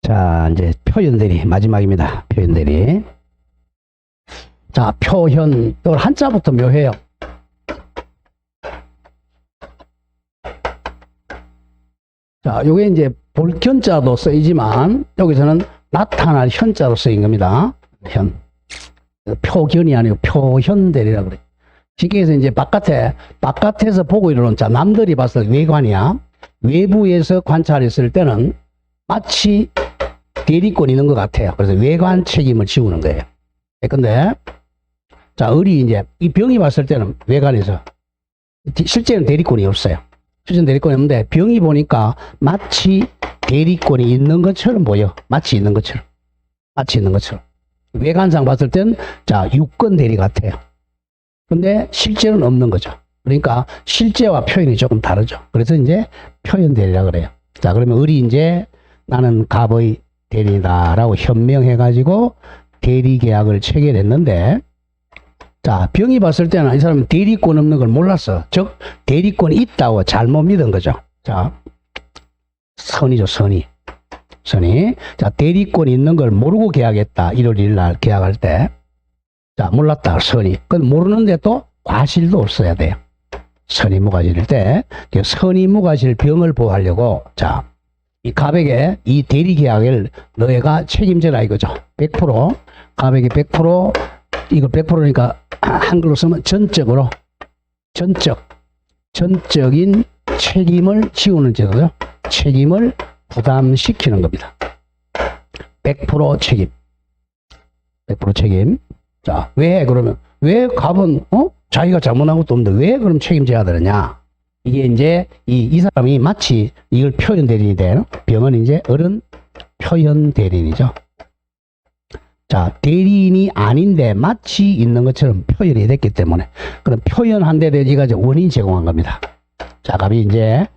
자, 이제 표현대리 마지막입니다. 표현대리. 자, 표현 또 한자부터 묘해요. 자, 요게 이제 볼견자도 쓰이지만 여기서는 나타날 현자로 쓰인 겁니다. 현. 표견이 아니고 표현대리라 그래. 쉽게 해서 이제 바깥에서 보고 이러는 자, 남들이 봤을 때 외관이야. 외부에서 관찰했을 때는 마치 대리권이 있는 것 같아요. 그래서 외관 책임을 지우는 거예요. 근데 자, 을이 이제 이 병이 봤을 때는 외관에서 실제는 대리권이 없어요. 실제는 대리권이 없는데 병이 보니까 마치 대리권이 있는 것처럼 보여. 마치 있는 것처럼. 외관상 봤을 땐 자, 유권 대리 같아요. 근데 실제는 없는 거죠. 그러니까 실제와 표현이 조금 다르죠. 그래서 이제 표현 대리라 그래요. 자, 그러면 을이 이제 나는 갑의 대리다라고 현명해가지고 대리 계약을 체결했는데, 자, 병이 봤을 때는 이 사람은 대리권 없는 걸 몰랐어. 즉, 대리권이 있다고 잘못 믿은 거죠. 자, 선이죠, 선이. 자, 대리권이 있는 걸 모르고 계약했다. 1월 1일 날 계약할 때. 자, 몰랐다, 선이. 그건 모르는데 또 과실도 없어야 돼요. 선이 무과실일 때. 선이 무과실 병을 보호하려고, 자, 이 갑에게 이 대리 계약을 너희가 책임져라 이거죠. 100%. 갑에게 100%, 이거 100%니까 한글로 쓰면 전적인 책임을 지우는 제도죠. 책임을 부담시키는 겁니다. 100% 책임. 100% 책임. 자, 왜 그러면, 왜 갑은, 자기가 잘못한 것도 없는데 왜 그럼 책임져야 되느냐? 이게 이제 이 사람이 마치 이걸 표현 대리인데, 병은 이제 을은 표현 대리인이죠. 자, 대리인이 아닌데 마치 있는 것처럼 표현이 됐기 때문에, 그럼 표현한 데 대해서 이제 원인 제공한 겁니다. 자, 갑이 이제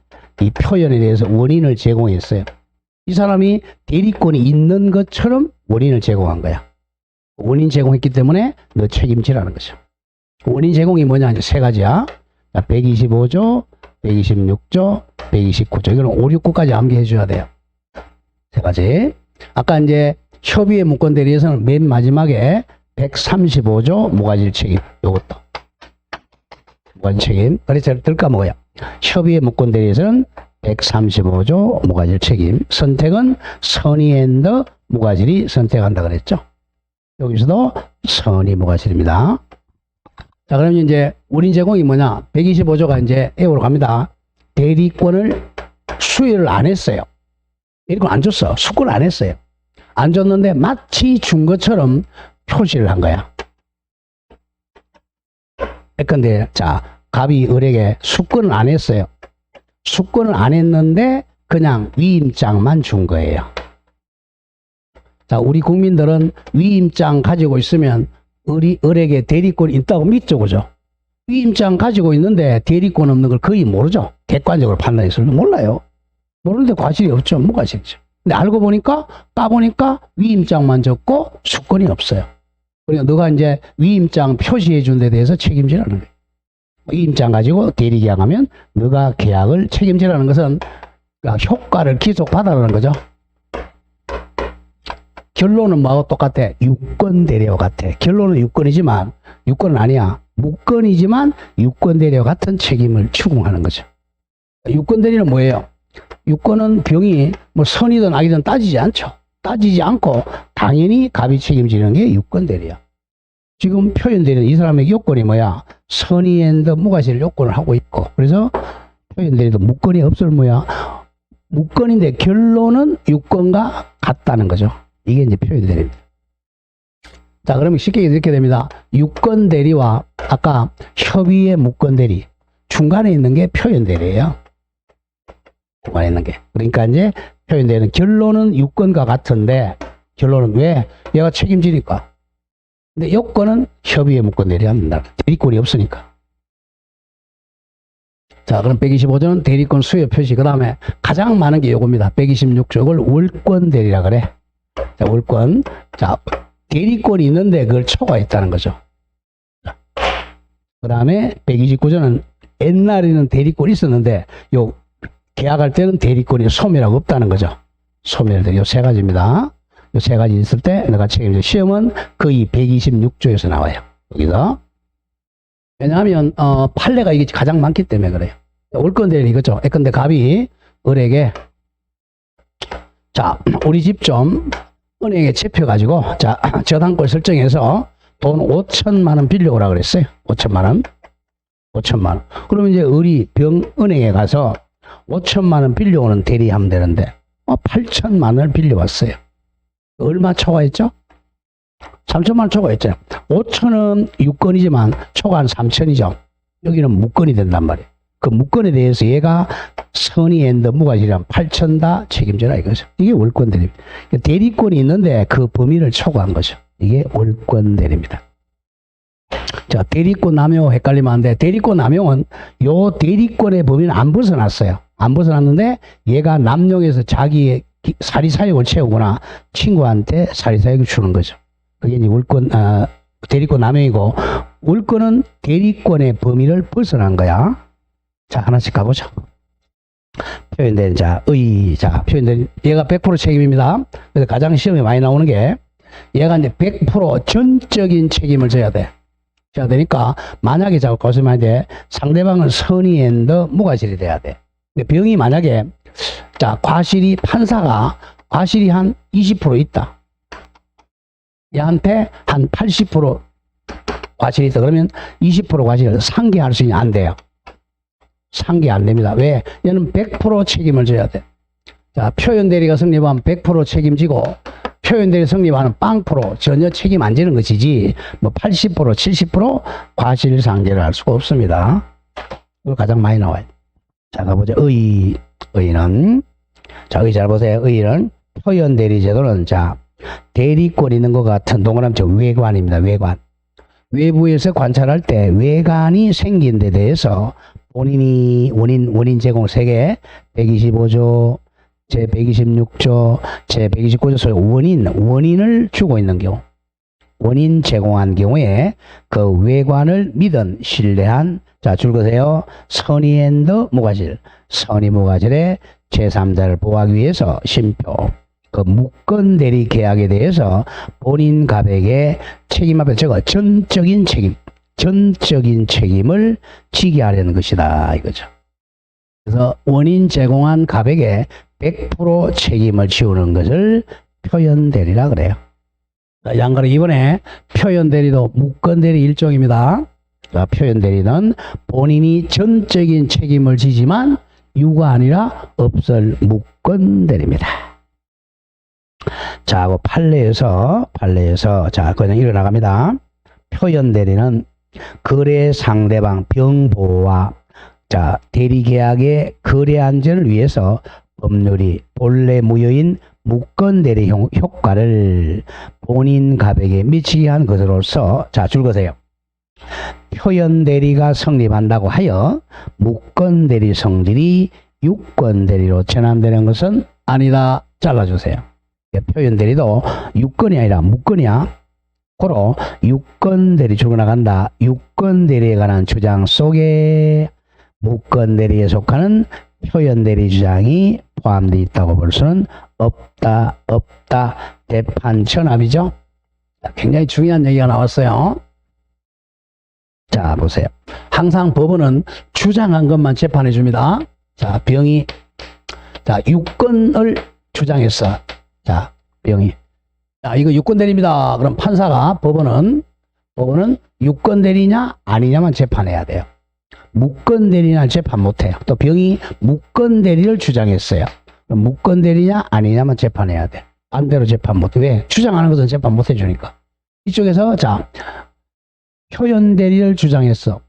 이 표현에 대해서 원인을 제공했어요. 이 사람이 대리권이 있는 것처럼 원인을 제공한 거야. 원인 제공했기 때문에 너 책임지라는 거죠. 원인 제공이 뭐냐? 이제 세 가지야. 자, 125조, 126조, 129조. 이거는 5, 6, 9까지 암기해 줘야 돼요. 세 가지. 아까 이제 협의의 무권 대리에서는 맨 마지막에 135조 무과실 책임. 요것도. 무과실 책임. 그래서 들까 먹어요. 협의의 무권 대리에서는 135조 무과실 책임. 선택은 선의 앤더 무과실이 선택한다 그랬죠. 여기서도 선의 무과실입니다. 자, 그럼 이제 원인 제공이 뭐냐? 125조가 이제 A로 갑니다. 대리권을 수여를 안 했어요. 대리권 안 줬어. 수권을 안 했어요. 안 줬는데 마치 준 것처럼 표시를 한 거야. 근데 자, 갑이 을에게 수권을 안 했어요. 수권을 안 했는데 그냥 위임장만 준 거예요. 자, 우리 국민들은 위임장 가지고 있으면 을에게 대리권이 있다고 믿죠, 그죠? 위임장 가지고 있는데 대리권 없는 걸 거의 모르죠. 객관적으로 판단했을 때 몰라요. 모르는데 과실이 없죠. 무과실이죠. 근데 알고 보니까 까보니까 위임장만 줬고 수권이 없어요. 그러니까 너가 이제 위임장 표시해 준 데 대해서 책임지라는 거예요. 위임장 가지고 대리 계약하면 너가 계약을 책임지라는 것은 효과를 기속받아라는 거죠. 결론은 뭐하고 똑같아? 유권 대리와 같아. 결론은 유권이지만, 유권은 아니야. 무권이지만 유권 대리와 같은 책임을 추궁하는 거죠. 유권 대리는 뭐예요? 유권은 병이 뭐 선이든 악이든 따지지 않죠. 따지지 않고 당연히 갑이 책임지는 게 유권 대리야. 지금 표현 대리는 이 사람의 요건이 뭐야? 선의 앤더 무과실 요건을 하고 있고, 그래서 표현 대리도 무권이 없을 뭐야? 무권인데 결론은 유권과 같다는 거죠. 이게 이제 표현 대리입니다. 자, 그러면 쉽게 이렇게 됩니다. 유권 대리와 아까 협의의 무권 대리 중간에 있는 게 표현 대리예요. 중간에 있는 게. 그러니까 이제 표현 대리는 결론은 유권과 같은데, 결론은 왜? 얘가 책임지니까. 근데 요건은 협의의 무권 대리 합니다. 대리권이 없으니까. 자, 그럼 125조는 대리권 수요 표시. 그 다음에 가장 많은 게 요겁니다. 126조를 월권 대리라 그래. 자, 월권. 자, 대리권이 있는데 그걸 초과했다는 거죠. 그 다음에 129조는 옛날에는 대리권이 있었는데 요 계약할 때는 대리권이 소멸하고 없다는 거죠. 소멸되리. 요 세 가지입니다. 요 세 가지 있을 때 내가 책임져. 시험은 거의 126조에서 나와요. 여기서. 왜냐하면 판례가 이게 가장 많기 때문에 그래요. 올건대리 이거죠. 예컨대 갑이 을에게 자 우리 집 좀 은행에 채펴가지고 자 저당권 설정해서 돈 5천만 원 빌려오라 그랬어요. 5천만 원. 5천만 원. 그러면 이제 을이 병은행에 가서 5천만 원 빌려오는 대리하면 되는데 8천만 원을 빌려왔어요. 얼마 초과했죠? 3천만 원 초과했잖아요. 5천은 유건이지만 초과한 3천이죠. 여기는 무건이 된단 말이에요. 그 무건에 대해서 얘가 선의 앤드 무과실이란 8천 다 책임져라 이거죠. 이게 월권대리입니다. 대리권이 있는데 그 범위를 초과한 거죠. 이게 월권대리입니다. 자, 대리권 남용 헷갈리면 안 돼. 대리권 남용은 요 대리권의 범위는 안 벗어났어요. 안 벗어났는데 얘가 남용해서 자기의 사리사욕을 채우거나 친구한테 사리사욕을 주는 거죠. 그게 이제 월권, 대리권 남용이고, 월권은 대리권의 범위를 벗어난 거야. 자, 하나씩 가보죠. 표현된, 자, 자, 표현된, 얘가 100% 책임입니다. 그래서 가장 시험에 많이 나오는 게, 얘가 이제 100% 전적인 책임을 져야 돼. 져야 되니까, 만약에 자꾸 거슬면 돼. 상대방은 선의 앤드 무과실이 돼야 돼. 병이 만약에, 자, 판사가 과실이 한 20% 있다. 얘한테 한 80% 과실이 있다. 그러면 20% 과실을 상기할 수 있냐? 안 돼요. 상기 안 됩니다. 왜? 얘는 100% 책임을 져야 돼. 자, 표현대리가 성립하면 100% 책임지고, 표현대리 성립하는 0% 전혀 책임 안 지는 것이지, 뭐 80%, 70% 과실상계를 할 수가 없습니다. 이거 가장 많이 나와요. 자, 가보죠. 의는, 자, 잘 보세요. 의는 표현대리 제도는, 자, 대리권 있는 것 같은 동그라미 외관입니다. 외관. 외부에서 관찰할 때 외관이 생긴 데 대해서 본인이 원인 제공 3개, 125조, 제 126조, 제 129조 소위 원인을 주고 있는 경우, 원인 제공한 경우에 그 외관을 믿은, 신뢰한, 자, 줄거세요. 선의 앤드 무과실. 선의 무과실의 제3자를 보호하기 위해서 심표. 그 무건 대리 계약에 대해서 본인 갑에게 책임 앞에 적어 전적인 책임을 지게 하려는 것이다 이거죠. 그래서 원인 제공한 갑에게 100% 책임을 지우는 것을 표현 대리라 그래요. 양가로 이번에 표현 대리도 무건 대리 일종입니다. 자, 표현 대리는 본인이 전적인 책임을 지지만 유가 아니라 없을 무건 대리입니다. 자, 그 판례에서, 자, 그냥 일어나갑니다. 표현 대리는 거래 상대방 병보호와, 자, 대리계약의 거래 안전을 위해서 법률이 본래 무효인 무건 대리 효과를 본인 갑에게 미치게 한 것으로서, 자, 줄거세요. 표현 대리가 성립한다고 하여 무건 대리 성질이 유건 대리로 전환되는 것은 아니다. 잘라주세요. 표현 대리도 유건이 아니라 무건이야. 고로 유건 대리 줄고 나간다. 유건 대리에 관한 주장 속에 무건 대리에 속하는 표현 대리 주장이 포함되어 있다고 볼 수는 없다. 대판 전압이죠. 굉장히 중요한 얘기가 나왔어요. 자, 보세요. 항상 법원은 주장한 것만 재판해 줍니다. 자, 병이, 자, 유건을 주장했어. 자, 병이. 자, 이거 유건 대리입니다. 그럼 판사가, 법원은 유건 대리냐, 아니냐만 재판해야 돼요. 무건 대리냐 재판 못해요. 또 병이 무건 대리를 주장했어요. 그럼 무건 대리냐, 아니냐만 재판해야 돼. 반대로 재판 못해. 왜? 주장하는 것은 재판 못 해주니까. 이쪽에서, 자, 표현 대리를 주장했어.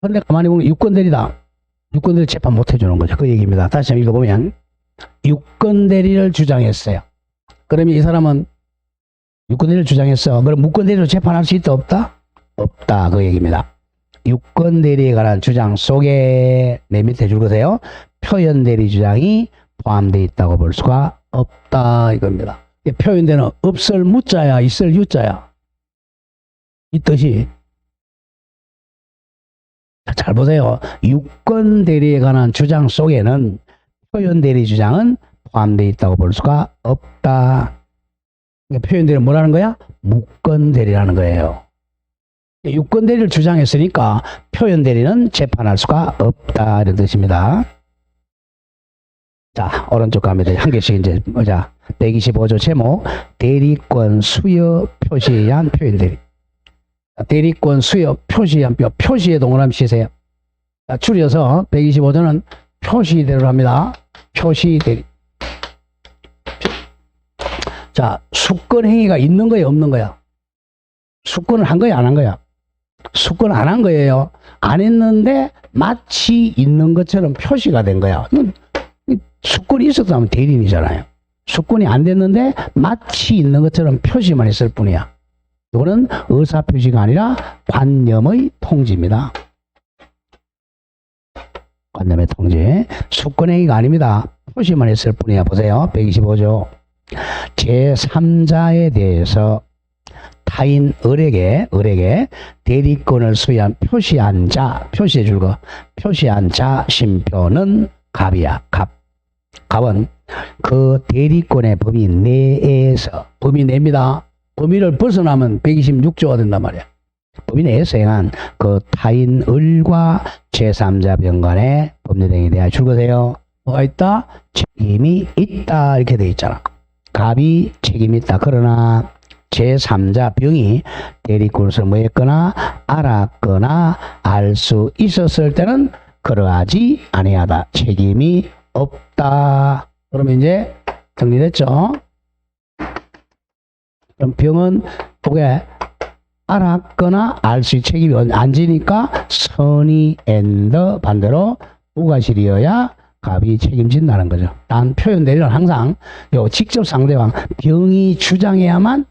그런데 가만히 보면 유건 대리다. 유건 대리 재판 못 해주는 거죠. 그 얘기입니다. 다시 한번 읽어보면, 유건 대리를 주장했어요. 그러면 이 사람은 유건 대리를 주장했어. 그럼 무건 대리로 재판할 수 있다, 없다? 없다. 그 얘기입니다. 유건 대리에 관한 주장 속에 내 밑에 줄거세요. 표현 대리 주장이 포함되어 있다고 볼 수가 없다. 이겁니다. 표현 대리는 없을 무자야, 있을 유자야. 이 뜻이. 잘 보세요. 유건 대리에 관한 주장 속에는 표현 대리 주장은 포함되어 있다고 볼 수가 없다. 그러니까 표현대리는 뭐라는 거야? 무건대리라는 거예요. 유건대리를 주장했으니까 표현대리는 재판할 수가 없다 이런 뜻입니다. 자, 오른쪽 가면 한 개씩 이제 보자. 125조 제목 대리권 수여 표시에 의한 표현대리. 대리권 수여 표시에 의한 표시에 동그라미 치세요. 자, 줄여서 125조는 표시대리로 합니다. 표시대리. 자, 수권행위가 있는 거야 없는 거야? 수권을 한 거야 안 한 거야? 수권 안 한 거예요. 안 했는데 마치 있는 것처럼 표시가 된 거야. 수권이 있어도 하면 대리인이잖아요. 수권이 안 됐는데 마치 있는 것처럼 표시만 했을 뿐이야. 이거는 의사표시가 아니라 관념의 통지입니다. 관념의 통지. 수권행위가 아닙니다. 표시만 했을 뿐이야. 보세요. 125조. 제3자에 대해서 타인 을에게 대리권을 수여한 표시한 자, 표시해 줄 거, 표시한 자 심표는 갑이야. 갑은 그 대리권의 범위 내에서, 범위 내입니다. 범위를 벗어나면 126조가 된단 말이야. 범위 내에서 행한 그 타인 을과 제3자 병간의 법률 행위에 대하여 줄거세요. 뭐가 있다? 책임이 있다 이렇게 돼 있잖아. 갑이 책임이 있다. 그러나 제3자 병이 대리권을 뭐 했거나 알았거나 알 수 있었을 때는 그러하지 아니하다. 책임이 없다. 그러면 이제 정리됐죠? 그럼 병은 그게 알았거나 알 수 있는 책임이 안 지니까 선의 앤더 반대로 무과실이어야 갑이 책임진다는 거죠. 단 표현대리는 항상 요 직접 상대방 병이 주장해야만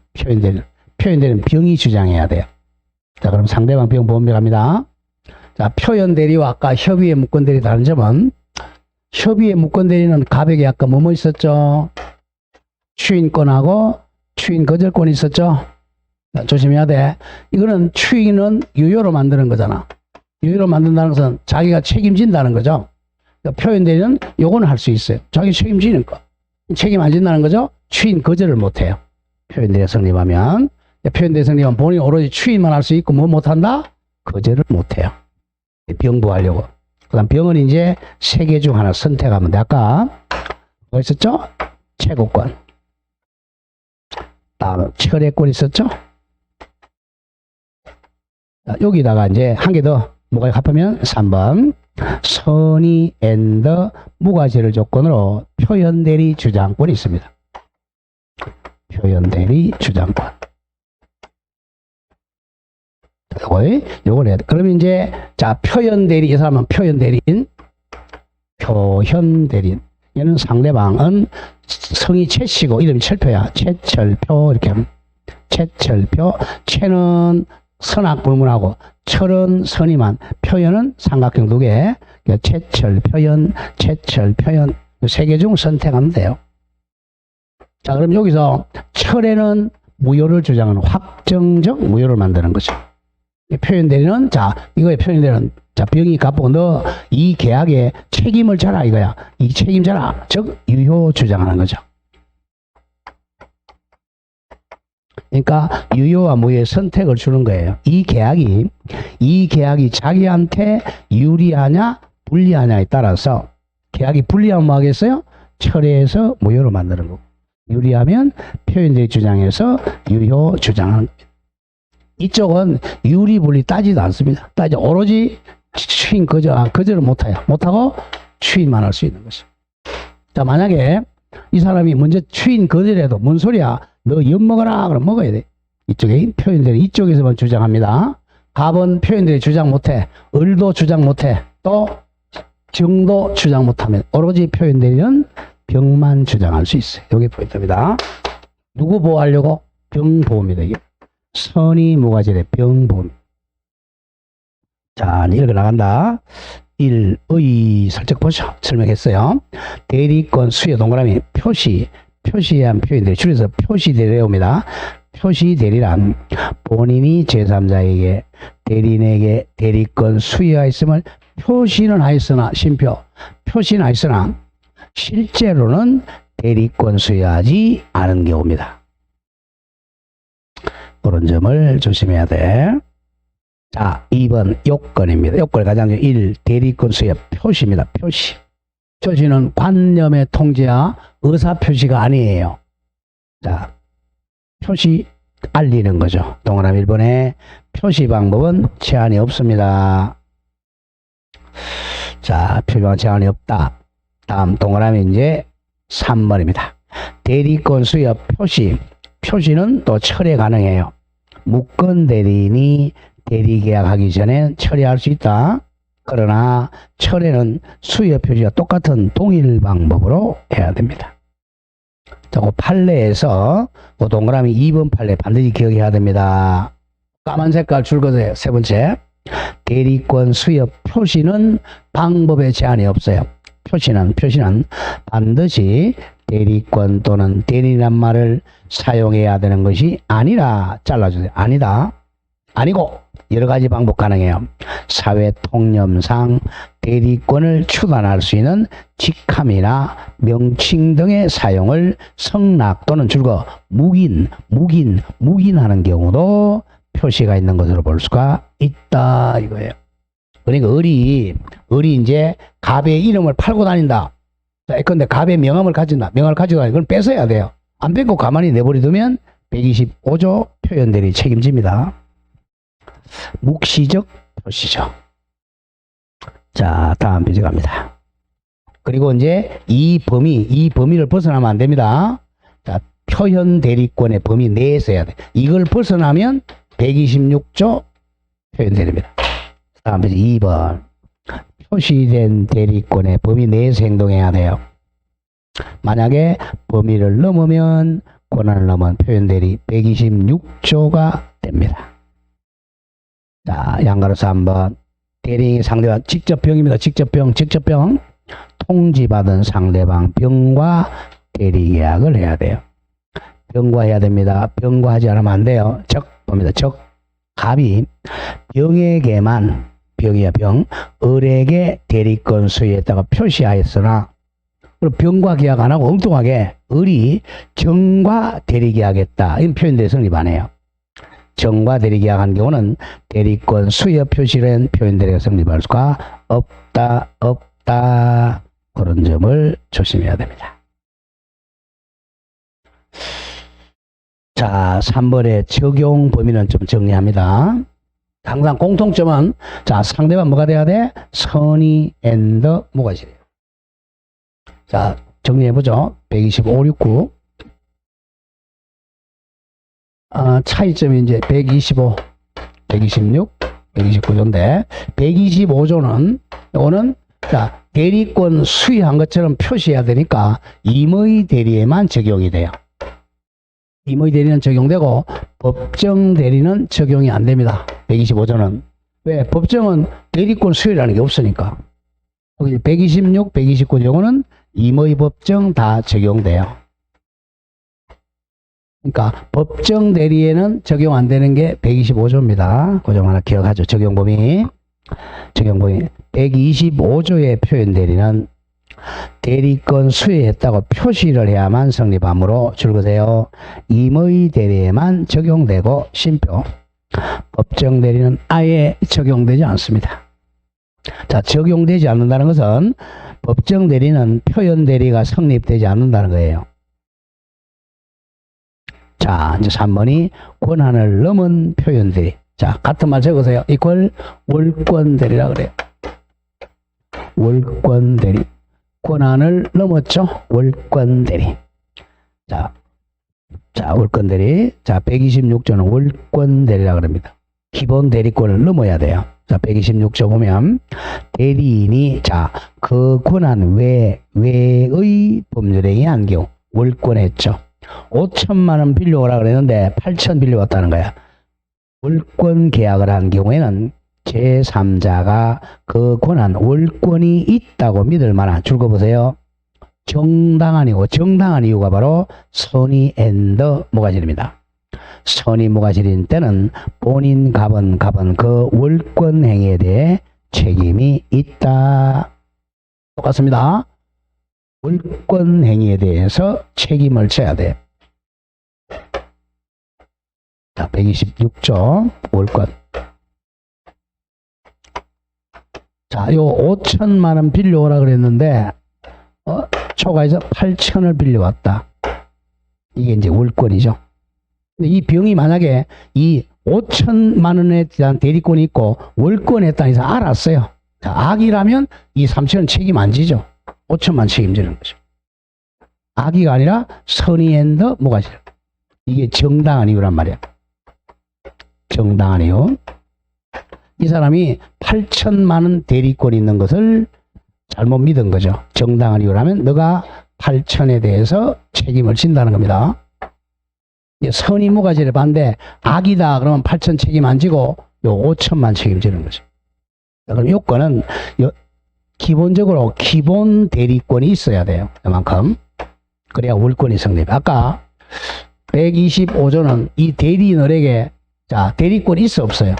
표현대리는 병이 주장해야 돼요. 자, 그럼 상대방 병 보험비 갑니다. 자, 표현대리와 아까 협의의 무건대리 다른 점은 협의의 무건대리는 갑에게 아까 뭐뭐 있었죠? 추인권하고 추인 거절권이 있었죠? 자, 조심해야 돼. 이거는 추인은 유효로 만드는 거잖아. 유효로 만든다는 것은 자기가 책임진다는 거죠. 그러니까 표현대리는 요거는 할 수 있어요. 자기 책임지니까. 책임 안 진다는 거죠? 추인 거절을 못해요. 표현대리 성립하면. 표현대리 성립하면 본인이 오로지 추인만 할 수 있고 뭐 못한다? 거절을 못해요. 병부하려고. 그 다음 병은 이제 세 개 중 하나 선택하면 돼. 아까 뭐 있었죠? 채권권. 다음 철회권 있었죠? 자, 여기다가 이제 한 개 더 뭐가 합하면 3번 선의 앤더 무과실을 조건으로 표현대리 주장권이 있습니다. 표현대리 주장권. 요걸 해야 돼. 그러면 이제 자 표현대리 이 사람은 표현대리인. 얘는 상대방은 성이 채씨고 이름이 철표야. 채철표 이렇게 하면 채철표. 채는 선악불문하고 철은 선이만, 표현은 삼각형 두 개. 채철표현, 채철표현 세 개 중 선택하면 돼요. 자, 그럼 여기서 철에는 무효를 주장하는 확정적 무효를 만드는 거죠. 표현대리는 자 이거의 표현대리는 자 병이 갚고 너 이 계약에 책임을 져라 이거야. 이 책임져라. 즉 유효 주장하는 거죠. 그러니까 유효와 무효의 선택을 주는 거예요. 이 계약이 자기한테 유리하냐 불리하냐에 따라서 계약이 불리하면 뭐 하겠어요? 철회해서 무효로 만드는 거고, 유리하면 표현대리 주장해서 유효 주장하는 겁니다. 이쪽은 유리 불리 따지도 않습니다. 오로지 추인 거절을 못하고 추인만 할 수 있는 것이죠. 자, 만약에 이 사람이 먼저 추인 거절해도 뭔 소리야? 너 엿 먹어라. 그럼 먹어야 돼. 이쪽에 표현대리 이쪽에서만 주장합니다. 갑은 표현대리 주장 못해. 을도 주장 못해. 또 정도 주장 못하면 오로지 표현대리는 병만 주장할 수 있어요. 이게 포인트입니다. 누구 보호하려고? 병 보호입니다. 이게. 선의 무과실의 병 보호. 자, 읽어 나간다. 1의 설정 보죠. 설명했어요. 대리권 수여 동그라미 표시에 한 표현대리 줄여서 표시대리라고 합니다. 표시대리란 본인이 제3자에게 대리인에게 대리권 수여하였음을 표시는 하였으나 표시는 하였으나 실제로는 대리권 수여하지 않은 경우입니다. 그런 점을 조심해야 돼. 자, 2번 요건입니다. 요건의 가장 1. 대리권 수여 표시입니다. 표시. 표시는 관념의 통지야 의사표시가 아니에요. 자, 표시 알리는 거죠. 동그라미 1번에 표시 방법은 제한이 없습니다. 자, 표시 방법 제한이 없다. 다음 동그라미 이제 3번입니다. 대리권 수여 표시. 표시는 또 철회 가능해요. 무권 대리인이 대리계약하기 전에 철회할 수 있다. 그러나 철회는 수여 표시가 똑같은 동일 방법으로 해야 됩니다. 자, 그 판례에서 그 동그라미 2번 판례 반드시 기억해야 됩니다. 까만 색깔 줄 거세요. 세 번째. 대리권 수여 표시는 방법에 제한이 없어요. 표시는 반드시 대리권 또는 대리란 말을 사용해야 되는 것이 아니라 잘라주세요. 아니다. 아니고 여러 가지 방법 가능해요. 사회 통념상 대리권을 추단할 수 있는 직함이나 명칭 등의 사용을 성낙 또는 줄거 묵인하는 경우도 표시가 있는 것으로 볼 수가 있다 이거예요. 그러니까 을이 이제 갑의 이름을 팔고 다닌다. 근데 갑의 명함을 가진다. 명함을 가지고 다니면 그건 뺏어야 돼요. 안 뺏고 가만히 내버려두면 125조 표현들이 책임집니다. 묵시적 표시죠. 자, 다음 페이지 갑니다. 그리고 이제 이 범위를 벗어나면 안 됩니다. 자, 표현 대리권의 범위 내에서 해야 돼. 이걸 벗어나면 126조 표현 대리입니다. 다음 페이지 2번. 표시된 대리권의 범위 내에서 행동해야 돼요. 만약에 범위를 넘으면 권한을 넘은 표현 대리 126조가 됩니다. 자, 양가로서 한번 대리인의 상대방 직접병입니다. 직접병 통지받은 상대방 병과 대리계약을 해야 돼요. 병과해야 됩니다. 병과하지 않으면 안 돼요. 봅니다. 갑이 병에게만 을에게 대리권 수여했다가 표시하였으나 병과 계약 안 하고 엉뚱하게 을이 정과 대리계약했다. 이런 표현들이 성립 안 해요. 정과 대리계약한 경우는 대리권 수여 표시된 표현들이 성립할 수가 없다. 그런 점을 조심해야 됩니다. 자, 3번의 적용 범위는 좀 정리합니다. 항상 공통점은 자, 상대방 뭐가 돼야 돼? 선의 앤더 뭐가시래요. 자, 정리해보죠. 125, 69. 차이점이 이제 125, 126, 129조인데 125조는 이거는 자, 대리권 수여한 것처럼 표시해야 되니까 임의 대리에만 적용이 돼요. 임의 대리는 적용되고 법정 대리는 적용이 안 됩니다. 125조는. 왜? 법정은 대리권 수여라는 게 없으니까. 126, 129조는 임의 법정 다 적용돼요. 그러니까 법정 대리에는 적용 안 되는 게 125조입니다. 그 점 하나 기억하죠. 적용 범위. 125조의 표현 대리는 대리권 수여했다고 표시를 해야만 성립하므로 줄거세요. 임의 대리에만 적용되고 심표. 법정 대리는 아예 적용되지 않습니다. 자, 적용되지 않는다는 것은 법정 대리는 표현 대리가 성립되지 않는다는 거예요. 자, 이제 3번이 권한을 넘은 표현 대리. 자, 같은 말 적으세요. 이퀄 월권 대리라 그래요. 월권 대리. 권한을 넘었죠? 월권 대리. 자, 월권 대리. 자, 126조는 월권 대리라 그럽니다. 기본 대리권을 넘어야 돼요. 자, 126조 보면 대리인이 자, 그 권한 외의 법률행위 한 경우 월권했죠. 5천만 원 빌려오라 그랬는데 8천 빌려왔다는 거야. 월권 계약을 한 경우에는 제3자가 그 권한 월권이 있다고 믿을 만한 줄거 보세요. 정당한 이유가 바로 선의 앤더 모가실입니다. 선의 모가실인 때는 본인 갑은 그 월권 행위에 대해 책임이 있다. 똑같습니다. 월권 행위에 대해서 책임을 져야 돼요. 자, 126조 월권. 자, 요 5천만 원 빌려오라 그랬는데 초과해서 8천을 빌려왔다. 이게 이제 월권이죠. 근데 이 병이 만약에 이 5천만 원에 대한 대리권이 있고 월권에 했다는 이상 알았어요. 자, 악이라면 이 3천은 책임 안 지죠. 5천만 책임지는 거죠. 악의가 아니라 선의앤더 무과실. 이게 정당한 이유란 말이야. 정당한 이유. 이 사람이 8천만 원 대리권이 있는 것을 잘못 믿은 거죠. 정당한 이유라면 너가 8천에 대해서 책임을 진다는 겁니다. 선의 무과실에 반대 악이다 그러면 8천 책임 안 지고 요 5천만 책임지는 거죠. 그럼 요건은 기본적으로 기본 대리권이 있어야 돼요. 그만큼. 그래야 월권이 성립. 아까 125조는 이 대리인에게 자, 대리권이 있어 없어요?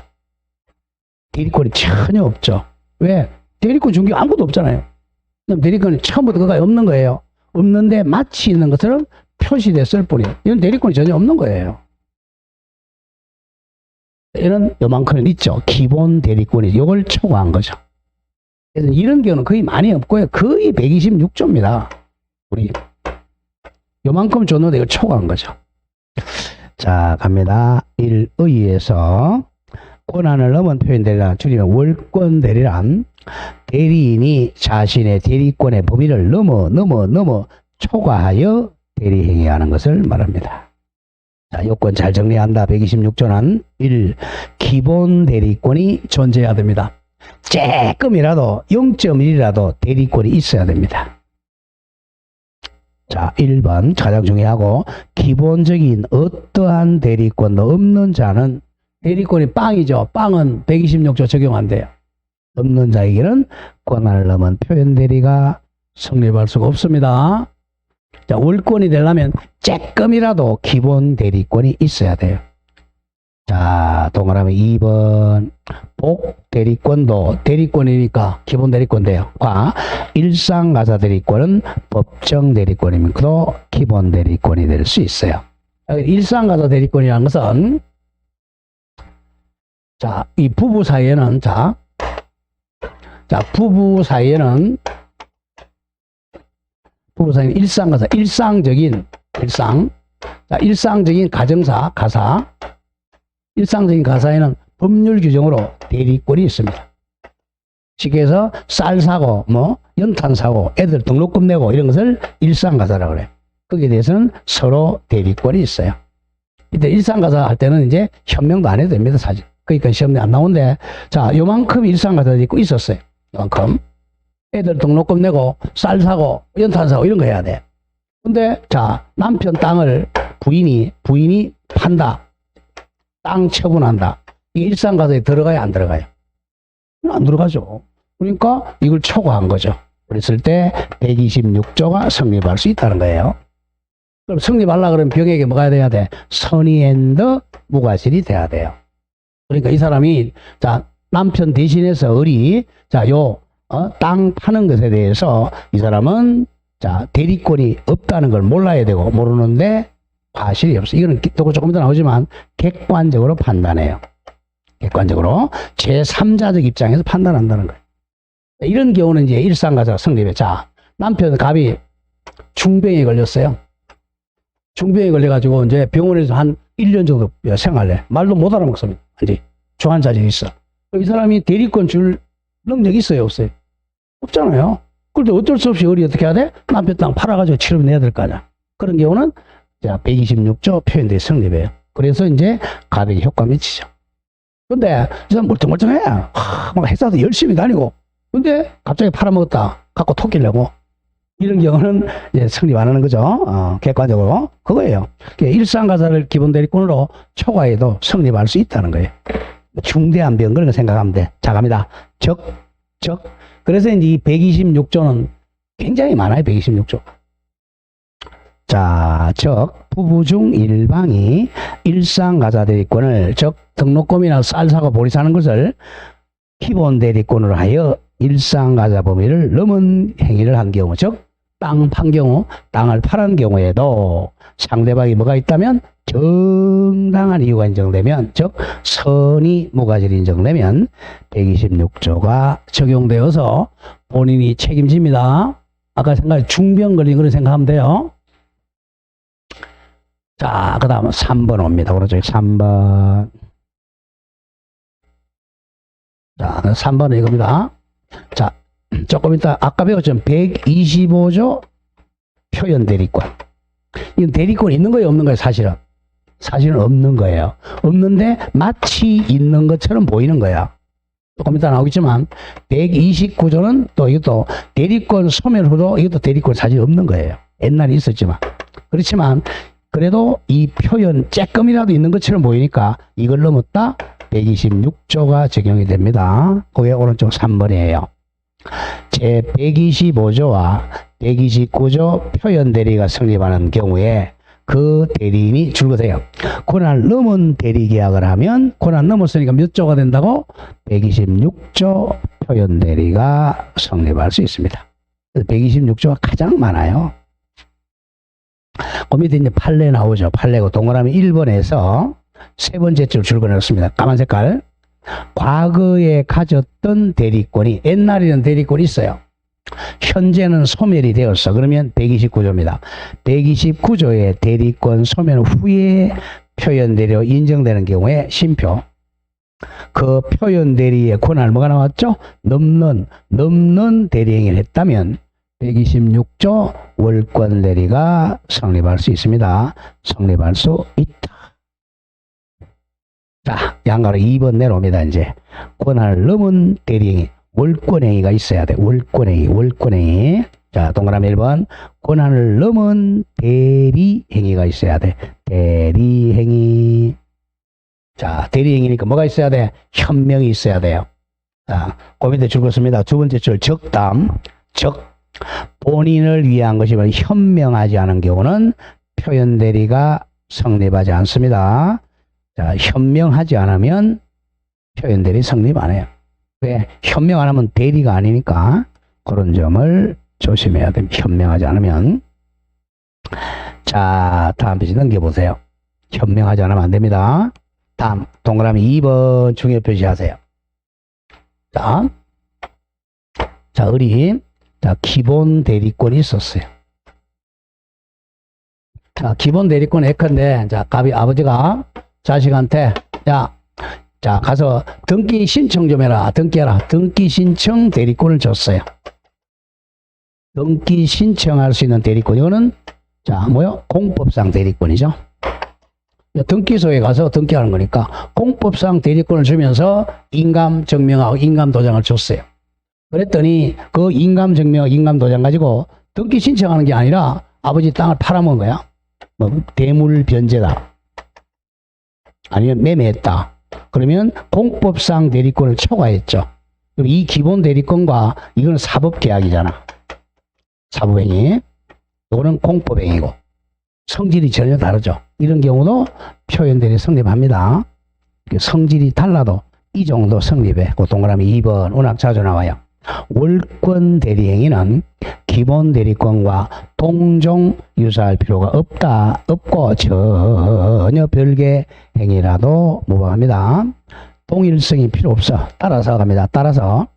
대리권이 전혀 없죠. 왜? 대리권 준 게 아무것도 없잖아요. 그럼 대리권이 처음부터 그가 없는 거예요. 없는데 마치 있는 것처럼 표시됐을 뿐이에요. 이건 대리권이 전혀 없는 거예요. 이런 요만큼은 있죠. 기본 대리권이 이걸 초과한 거죠. 그래서 이런 경우는 거의 많이 없고요. 거의 126조입니다. 우리 요만큼 줬는데 이걸 초과한 거죠. 자, 갑니다. 1의에서 권한을 넘은 표현 대리란 줄이면 월권 대리란 대리인이 자신의 대리권의 범위를 넘어 초과하여 대리행위하는 것을 말합니다. 자, 요건 잘 정리한다. 126조는 1. 기본 대리권이 존재해야 됩니다. 조금이라도 0.1이라도 대리권이 있어야 됩니다. 자, 1번 가장 중요하고 기본적인 어떠한 대리권도 없는 자는 대리권이 빵이죠. 빵은 126조 적용 안 돼요. 없는 자에게는 권한을 넘은 표현 대리가 성립할 수가 없습니다. 자, 월권이 되려면 조금이라도 기본 대리권이 있어야 돼요. 자, 동그라미 2번 복 대리권도 대리권이니까 기본 대리권 돼요. 과 일상가사 대리권은 법정 대리권이면서도 기본 대리권이 될 수 있어요. 일상가사 대리권이라는 것은 자, 이 부부 사이에는 부부 사이에는 일상가사, 일상적인 가정사, 가사, 일상적인 가사에는 법률 규정으로 대리권이 있습니다. 쉽게 해서 쌀 사고, 연탄 사고, 애들 등록금 내고 이런 것을 일상가사라고 그래요. 거기에 대해서는 서로 대리권이 있어요. 이때 일상가사 할 때는 이제 현명도 안 해도 됩니다, 사실. 그러니까 시험에 안 나오는데, 자, 요만큼 일상가사들이 있고 있었어요. 요만큼. 애들 등록금 내고, 쌀 사고, 연탄 사고 이런 거 해야 돼. 근데, 자, 남편 땅을 부인이 판다. 땅 처분한다. 이게 일상가사에 들어가야 안 들어가요? 안 들어가죠. 그러니까 이걸 초과한 거죠. 그랬을 때 126조가 성립할 수 있다는 거예요. 그럼 성립하려고 그러면 병에게 뭐가 돼야 돼? 선의앤더 무과실이 돼야 돼요. 그러니까 이 사람이 자, 남편 대신해서 땅 파는 것에 대해서 이 사람은 자, 대리권이 없다는 걸 몰라야 되고 모르는데 과실이 없어. 이거는 조금 이따 나오지만 객관적으로 판단해요. 객관적으로 제3자적 입장에서 판단한다는 거예요. 이런 경우는 이제 일상가사가 성립해. 자, 남편 갑이 중병에 걸렸어요. 중병에 걸려가지고 이제 병원에서 한 1년 정도 생활해. 말도 못 알아먹습니다. 이제 중환자질이 있어. 이 사람이 대리권 줄 능력이 있어요, 없어요? 없잖아요. 그런데 어쩔 수 없이 어떻게 해야 돼? 남편 땅 팔아가지고 치료비 내야 될 거 아니야. 그런 경우는 자, 126조 표현들이 성립해요. 그래서 이제 가백이 효과 미치죠. 근데 이 사람 멀쩡멀쩡해. 막 회사도 열심히 다니고. 근데 갑자기 팔아먹었다. 갖고 토끼려고. 이런 경우는 이제 성립 안 하는 거죠. 객관적으로. 그거예요. 일상가사를 기본 대리권으로 초과해도 성립할 수 있다는 거예요. 중대한 병 그런 거 생각하면 돼. 자, 갑니다. 그래서 이제 이 126조는 굉장히 많아요. 126조. 자, 부부 중 일방이 일상가사 대리권을 등록금이나 쌀 사고 보리 사는 것을 기본 대리권으로 하여 일상가사 범위를 넘은 행위를 한 경우, 땅 판 경우, 땅을 팔은 경우에도 상대방이 뭐가 있다면 정당한 이유가 인정되면, 즉 선의 무과실이 인정되면 126조가 적용되어서 본인이 책임집니다. 아까 생각해 중병 걸린 그런 생각하면 돼요. 자, 그 다음 3번 옵니다. 오른쪽에 3번. 자, 3번은 이겁니다. 자, 조금 이따 아까 배웠죠. 125조 표현 대리권. 이건 대리권 있는 거예요, 없는 거예요, 사실은? 사실은 없는 거예요. 없는데 마치 있는 것처럼 보이는 거예요. 조금 이따 나오겠지만 129조는 또 이것도 대리권 소멸 후도 이것도 대리권 사실 없는 거예요. 옛날에 있었지만. 그렇지만 그래도 이 표현 쬐끔이라도 있는 것처럼 보이니까 이걸 넘었다 126조가 적용이 됩니다. 그게 오른쪽 3번이에요. 제 125조와 129조 표현 대리가 성립하는 경우에 그 대리인이 줄거세요. 권한을 넘은 대리 계약을 하면 권한 넘었으니까 몇 조가 된다고? 126조 표현 대리가 성립할 수 있습니다. 126조가 가장 많아요. 그 밑에 이제 판례 나오죠. 판례고 동그라미 1번에서 세 번째 줄 줄거냈습니다. 까만 색깔. 과거에 가졌던 대리권이, 옛날에는 대리권이 있어요. 현재는 소멸이 되었어. 그러면 129조입니다. 129조의 대리권 소멸 후에 표현 대리로 인정되는 경우에 심표. 그 표현 대리의 권한을 뭐가 나왔죠? 넘는 대리행위를 했다면 126조 월권 대리가 성립할 수 있습니다. 성립할 수 있다. 자, 양가로 2번 내려옵니다. 이제 권한을 넘은 대리행위, 월권행위가 있어야 돼. 월권행위. 자, 동그라미 1번. 권한을 넘은 대리행위가 있어야 돼. 대리행위. 자, 대리행위니까 뭐가 있어야 돼? 현명이 있어야 돼요. 자, 그 밑에 줄었습니다. 두 번째 줄 적담. 본인을 위한 것이면 현명하지 않은 경우는 표현 대리가 성립하지 않습니다. 자, 현명하지 않으면 표현 대리 성립 안 해요. 왜? 현명 안 하면 대리가 아니니까 그런 점을 조심해야 됩니다. 현명하지 않으면. 자, 다음 페이지 넘겨보세요. 현명하지 않으면 안 됩니다. 다음 동그라미 2번 중요 표시하세요. 자, 어린. 자, 기본 대리권이 있었어요. 자, 기본 대리권 예컨대, 자, 아버지가 자식한테, 자, 가서 등기 신청 좀 해라. 등기해라. 등기 신청 대리권을 줬어요. 등기 신청할 수 있는 대리권. 이거는, 자, 공법상 대리권이죠. 등기소에 가서 등기하는 거니까 공법상 대리권을 주면서 인감 증명하고 인감 도장을 줬어요. 그랬더니 그 인감 증명, 인감 도장 가지고 등기 신청하는 게 아니라 아버지 땅을 팔아먹은 거야. 대물 변제다. 아니면 매매했다. 그러면 공법상 대리권을 초과했죠. 그럼 이 기본 대리권과 이거는 사법계약이잖아. 사법행위. 이거는 공법행위고 성질이 전혀 다르죠. 이런 경우도 표현대리 성립합니다. 성질이 달라도 이 정도 성립해. 그 동그라미 2번 워낙 자주 나와요. 월권 대리행위는 기본 대리권과 동종 유사할 필요가 없고 전혀 별개 행위라도 무방합니다. 동일성이 필요 없어. 따라서 갑니다. 따라서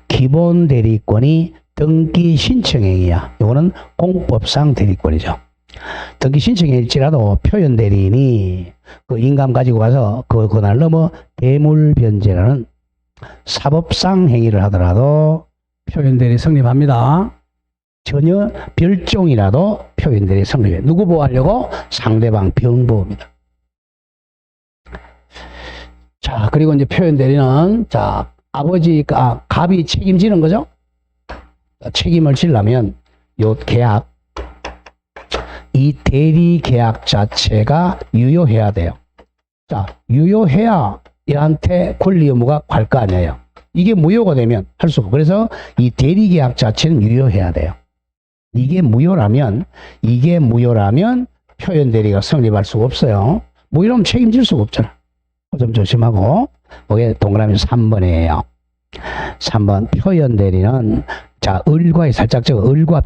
기본 대리권이 등기 신청 행위야. 이거는 공법상 대리권이죠. 등기 신청일지라도 표현 대리인이 그 인감 가지고 가서 그 권한을 넘어 대물 변제라는 사법상 행위를 하더라도 표현 대리 성립합니다. 전혀 별종이라도 표현 대리 성립해. 누구 보호하려고? 상대방 병보호입니다. 자, 그리고 이제 표현 대리는, 자, 갑이 책임지는 거죠? 책임을 지려면 요 계약, 이 대리 계약 자체가 유효해야 돼요. 자, 유효해야 얘한테 권리 의무가 갈 거 아니에요. 이게 무효가 되면 할 수가 없고, 그래서 이 대리 계약 자체는 유효해야 돼요. 이게 무효라면 표현 대리가 성립할 수가 없어요. 무효라면 책임질 수가 없잖아. 그 점 조심하고. 그게 동그라미 3번이에요. 3번 표현 대리는 자, 을과에 살짝 적어. 을과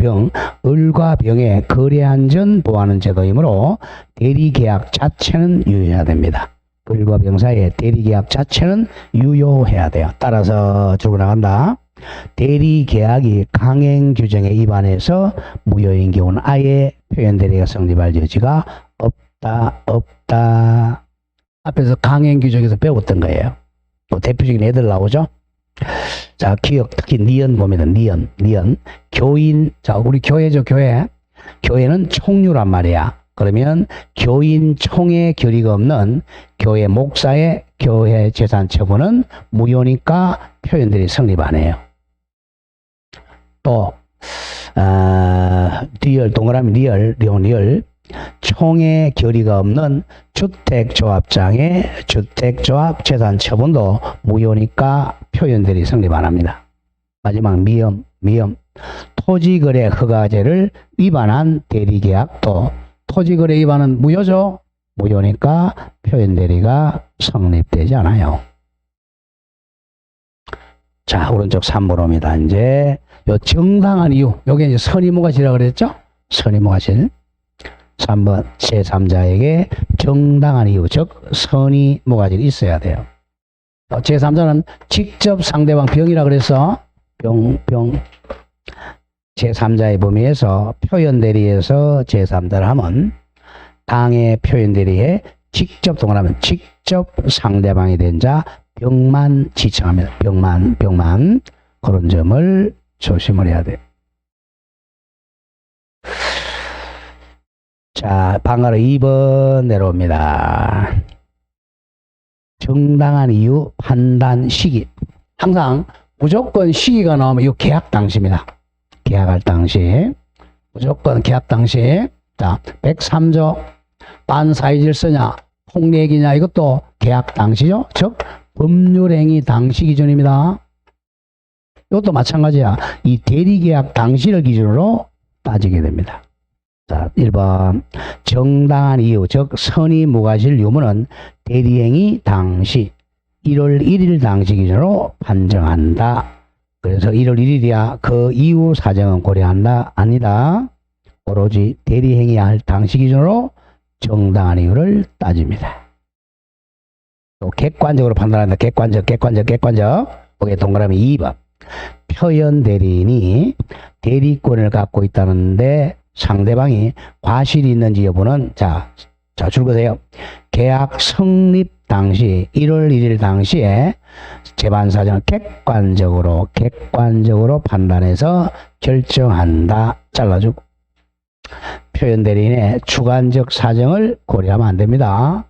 병의 거래안전 보호하는 제도이므로 대리계약 자체는 유효해야 됩니다. 을과 병 사이에 대리계약 자체는 유효해야 돼요. 따라서 줄고 나간다. 대리계약이 강행 규정에 위반해서 무효인 경우는 아예 표현 대리가 성립할 여지가 없다. 앞에서 강행 규정에서 배웠던 거예요. 또 대표적인 애들 나오죠. 자, 기억, 특히 니은 봅니다. 니은. 교인, 자, 우리 교회죠, 교회. 교회는 총류란 말이야. 그러면 교인 총회 결의가 없는 교회 목사의 교회 재산 처분은 무효니까 표현들이 성립 안 해요. 또, 리얼, 동그라미 리얼. 총회 결의가 없는 주택조합장의 주택조합 재산 처분도 무효니까 표현들이 성립 안 합니다. 마지막 미음. 토지거래 허가제를 위반한 대리계약도 토지거래 위반은 무효죠. 무효니까 표현대리가 성립되지 않아요. 자, 오른쪽 3번입니다. 이제 요 정당한 이유, 요게 이제 선의무과실이라고 그랬죠? 선의무과실. 3번 제3자에게 정당한 이유, 즉 선의무과실이 있어야 돼요. 제3자는 직접 상대방 병이라 그래서 병 제3자의 범위에서 표현대리에서 제3자를 하면 당의 표현대리에 직접 동원하면 직접 상대방이 된 자 병만 지칭합니다. 병만 그런 점을 조심을 해야 돼요. 자, 방가로 2번 내려옵니다. 정당한 이유, 판단, 시기. 항상 무조건 시기가 나오면 이 계약 당시입니다. 계약할 당시. 무조건 계약 당시. 자, 103조 반사회질서냐, 폭력이냐, 이것도 계약 당시죠. 즉, 법률행위 당시 기준입니다. 이것도 마찬가지야. 이 대리계약 당시를 기준으로 따지게 됩니다. 자, 1번 정당한 이유, 즉 선의무과실 유무는 대리행위 당시 1월 1일 당시 기준으로 판정한다. 그래서 1월 1일이야. 그 이후 사정은 고려한다. 아니다. 오로지 대리행위할 당시 기준으로 정당한 이유를 따집니다. 또 객관적으로 판단한다. 객관적. 거기에 동그라미 2번. 표현 대리인이 대리권을 갖고 있다는데 상대방이 과실이 있는지 여부는 자 줄거세요. 계약 성립 당시 1월 1일 당시에 재반사정을 객관적으로 판단해서 결정한다. 잘라주고 표현 대리인의 주관적 사정을 고려하면 안 됩니다.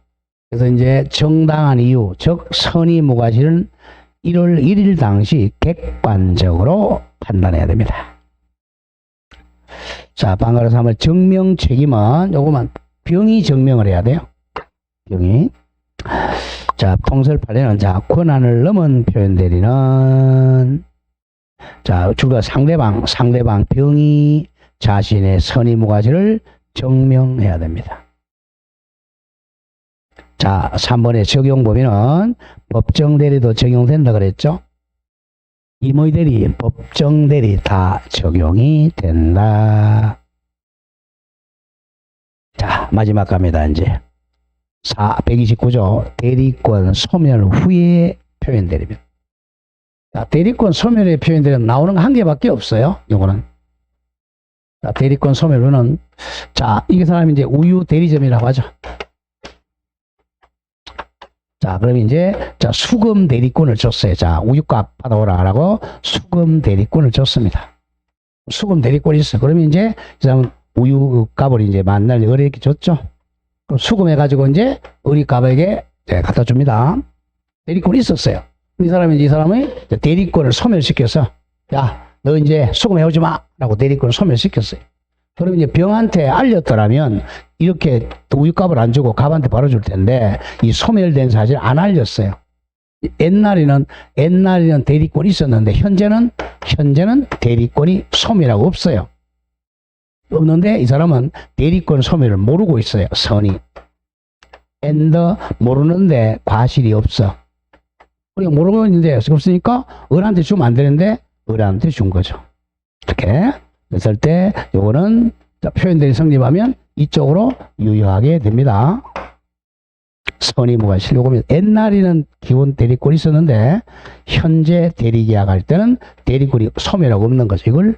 그래서 이제 정당한 이유, 즉 선의무과실은 1월 1일 당시 객관적으로 판단해야 됩니다. 자, 방가로 3번 증명 책임은 요거만 병이 증명을 해야 돼요. 병이. 자, 통설판례는 자, 권한을 넘은 표현 대리는 자, 줄거 상대방 병이 자신의 선의무과실을 증명해야 됩니다. 자, 3번의 적용 범위는 법정 대리도 적용된다 그랬죠? 임의 대리, 법정 대리 다 적용이 된다. 자, 마지막 갑니다. 이제 129조 대리권 소멸 후에 표현 대리입니다. 자, 대리권 소멸 후에 표현 대리는 나오는 거 한 개밖에 없어요. 요거는. 자, 대리권 소멸 후는 자, 이 사람이 이제 우유 대리점이라고 하죠. 자, 그럼 이제, 자, 수금 대리권을 줬어요. 자, 우유값 받아오라라고 수금 대리권을 줬습니다. 수금 대리권이 있어요. 그러면 이제, 이 사람은 우유값을 이제 만날 의뢰에게 줬죠. 그럼 수금해가지고 이제, 의리값에게 갖다 줍니다. 대리권이 있었어요. 이 사람이 대리권을 소멸시켜서, 야, 너 이제 수금해오지 마! 라고 대리권을 소멸시켰어요. 그럼 이제 병한테 알렸더라면 이렇게 우유값을 안 주고 갑한테 바로 줄 텐데 이 소멸된 사실 안 알렸어요. 옛날에는 대리권이 있었는데 현재는 대리권이 소멸하고 없어요. 없는데 이 사람은 대리권 소멸을 모르고 있어요. 선이. 모르는데 과실이 없어. 우리가 모르고 있는데 없으니까 을한테 주면 안 되는데 을한테 준 거죠. 이렇게 했을 때 요거는 자, 표현들이 성립하면 이쪽으로 유효하게 됩니다. 선의 무과실 요거면 옛날에는 기본 대리권이 있었는데 현재 대리계약할 때는 대리권이 소멸하고 없는 거죠. 이걸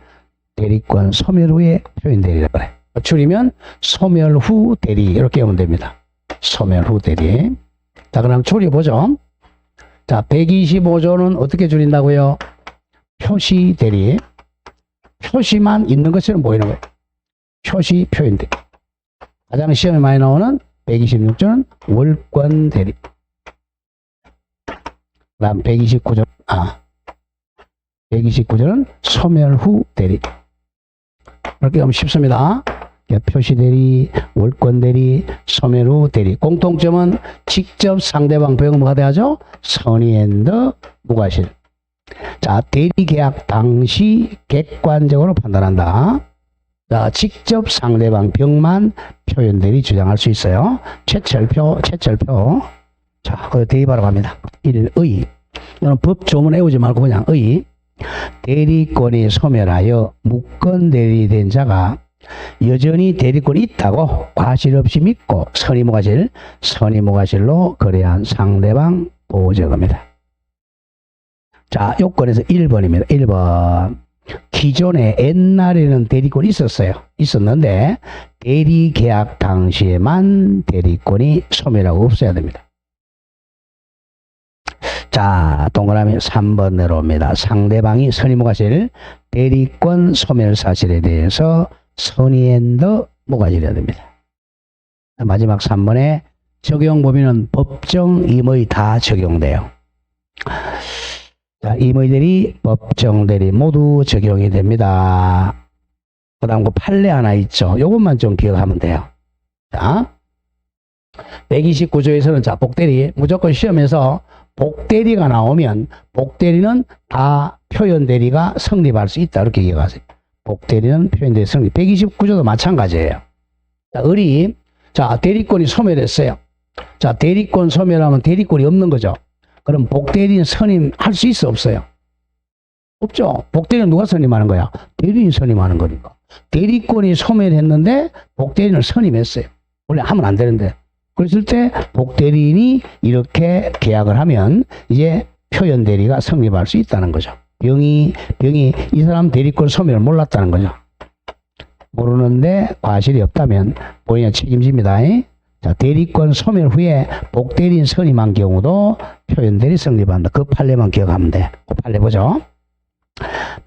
대리권 소멸 후에 표현 대리라고 그래. 줄이면 소멸 후 대리 이렇게 하면 됩니다. 소멸 후 대리. 자, 그럼 줄여보죠. 자, 125조는 어떻게 줄인다고요? 표시 대리. 표시만 있는 것처럼 보이는 거예요. 표시 표현 대리. 가장 시험에 많이 나오는 126조는 월권 대리. 그다음 129조는 소멸 후 대리. 이렇게 하면 쉽습니다. 표시 대리, 월권 대리, 소멸 후 대리. 공통점은 직접 상대방 배우가 뭐가 돼야죠? 선의 앤더 무과실. 자, 대리 계약 당시 객관적으로 판단한다. 자, 직접 상대방 병만 표현 대리 주장할 수 있어요. 최철표. 자, 그 대입하러 갑니다. 1의. 이건 법 조문 외우지 말고 그냥 의. 대리권이 소멸하여 무권 대리된 자가 여전히 대리권이 있다고 과실 없이 믿고 선의 무과실로 거래한 상대방 보호자입니다. 자, 요건에서 1번입니다. 1번. 기존에 옛날에는 대리권이 있었는데 대리 계약 당시에만 대리권이 소멸하고 없어야 됩니다. 자, 동그라미 3번 내려옵니다. 상대방이 선의 무과실 대리권 소멸 사실에 대해서 선의 앤더 무과실해야 됩니다. 마지막 3번에 적용 범위는 법정 임의 다 적용돼요. 자, 임의대리, 법정대리 모두 적용이 됩니다. 그 다음 그 판례 하나 있죠. 요것만 좀 기억하면 돼요. 자, 129조에서는 자, 복대리, 무조건 시험에서 복대리가 나오면 복대리는 다 표현대리가 성립할 수 있다. 이렇게 기억하세요. 복대리는 표현대리 성립. 129조도 마찬가지예요. 자, 의리. 자, 대리권이 소멸했어요. 자, 대리권 소멸하면 대리권이 없는 거죠. 그럼 복대리는 선임할 수 있어 없어요? 없죠. 복대리는 누가 선임하는 거야? 대리인이 선임하는 거니까. 대리권이 소멸했는데 복대리인을 선임했어요. 원래 하면 안 되는데. 그랬을 때 복대리인이 이렇게 계약을 하면 이제 표현대리가 성립할 수 있다는 거죠. 병이 이 사람 대리권 소멸을 몰랐다는 거죠. 모르는데 과실이 없다면 본인이 책임집니다. 자, 대리권 소멸 후에 복대리인 선임한 경우도 표현대리 성립한다. 그 판례만 기억하면 돼. 그 판례 보죠.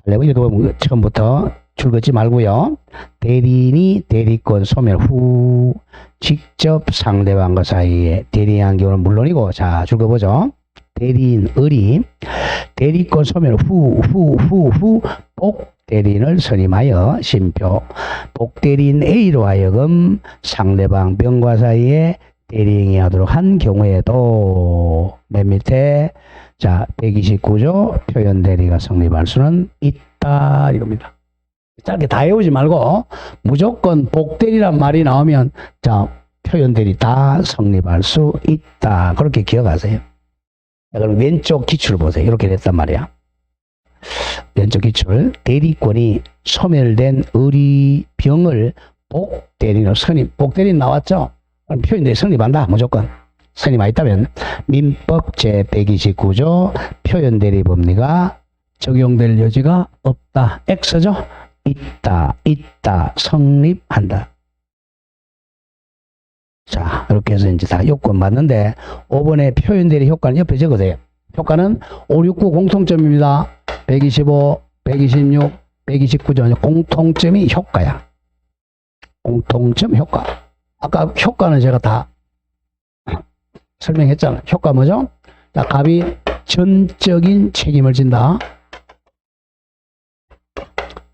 판례 이거 처음부터 줄 긋지 말고요. 대리인이 대리권 소멸 후 직접 상대방과 사이에 대리한 경우는 물론이고, 자, 줄 거 보죠. 대리인 의리 대리권 소멸 후 복대리인을 선임하여 심표 복대리인 A로 하여금 상대방 병과 사이에 대리행위하도록 한 경우에도 맨 밑에 자 129조 표현대리가 성립할 수는 있다 이겁니다. 짧게 다 외우지 말고 무조건 복대리란 말이 나오면 자 표현대리 다 성립할 수 있다 그렇게 기억하세요. 자, 그럼 왼쪽 기출을 보세요. 이렇게 됐단 말이야. 왼쪽 기출 대리권이 소멸된 의리병을 복대리로 선임 복대리인 나왔죠? 그럼 표현대리 성립한다 무조건. 선임하 있다면 민법 제129조 표현대리 법리가 적용될 여지가 없다. X죠? 있다 성립한다. 자 이렇게 해서 이제 다 요건 맞는데 5번의 표현대리 효과는 옆에 적으세요. 효과는 5, 6, 9 공통점입니다. 125, 126, 129조 공통점이 효과야. 공통점 효과. 아까 효과는 제가 다 설명했잖아요. 효과 뭐죠? 자, 갑이 전적인 책임을 진다.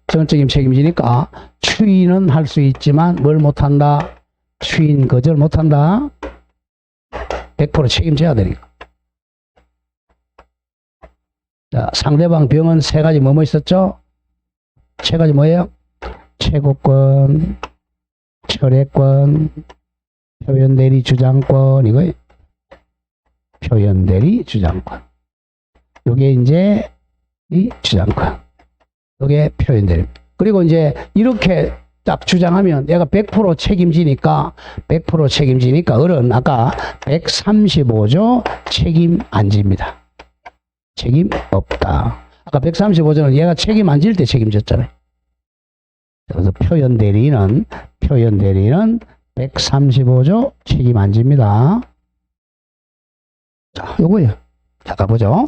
전적인 책임지니까 추인은 할 수 있지만 뭘 못한다? 추인 거절 못한다. 100% 책임져야 되니까. 자, 상대방 병은 세 가지 뭐뭐 있었죠? 세 가지 뭐예요? 최고권, 철회권, 표현대리 주장권 이거예요. 표현대리 주장권. 요게 이제 이 주장권. 이게 표현 대리입니다. 그리고 이제 이렇게 딱 주장하면 얘가 100% 책임지니까 어른 아까 135조 책임 안 집니다. 책임 없다. 아까 135조는 얘가 책임 안 질 때 책임졌잖아요. 그래서 표현 대리는 135조 책임 안 집니다. 자, 요거예요. 자, 가보죠.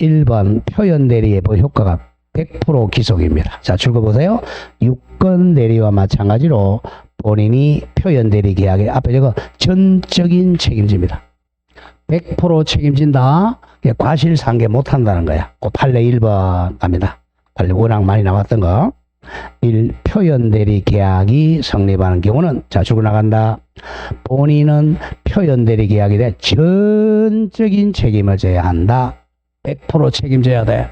1번 표현 대리의 효과가 100% 기속입니다. 자, 읽어보세요. 유권 대리와 마찬가지로 본인이 표현 대리 계약에 앞에 저거 전적인 책임집니다. 100% 책임진다. 과실상계 못한다는 거야. 그 판례 1번 갑니다. 판례 워낙 많이 나왔던 거. 1. 표현 대리 계약이 성립하는 경우는 자, 주고 나간다. 본인은 표현 대리 계약에 대해 전적인 책임을 져야 한다. 100% 책임져야 돼.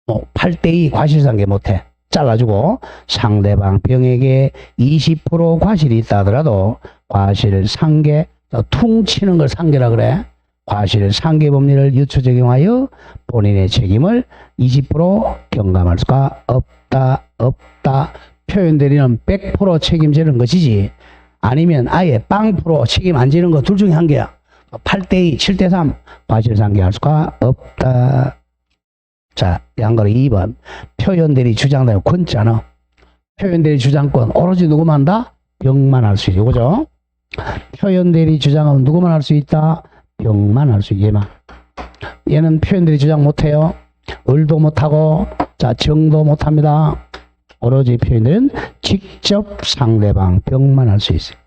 8대2 과실상계 못해. 잘라주고 상대방 병에게 20% 과실이 있다 하더라도 과실상계, 퉁치는 걸 상계라 그래. 과실상계 법리를 유추 적용하여 본인의 책임을 20% 경감할 수가 없다. 표현 대리는 100% 책임지는 것이지 아니면 아예 0% 책임 안 지는 거 둘 중에 한 개야. 8대2, 7대3 과실상계할 수가 없다. 자, 양거로 2번. 표현 대리 주장대로 권잖아. 표현 대리 주장권 오로지 누구만 한다? 병만 할 수 있죠. 그죠? 표현 대리 주장은 누구만 할 수 있다? 병만 할 수 있게만. 얘는 표현 대리 주장 못해요. 을도 못하고, 자, 정도 못합니다. 오로지 표현 대리는 직접 상대방 병만 할 수 있어요.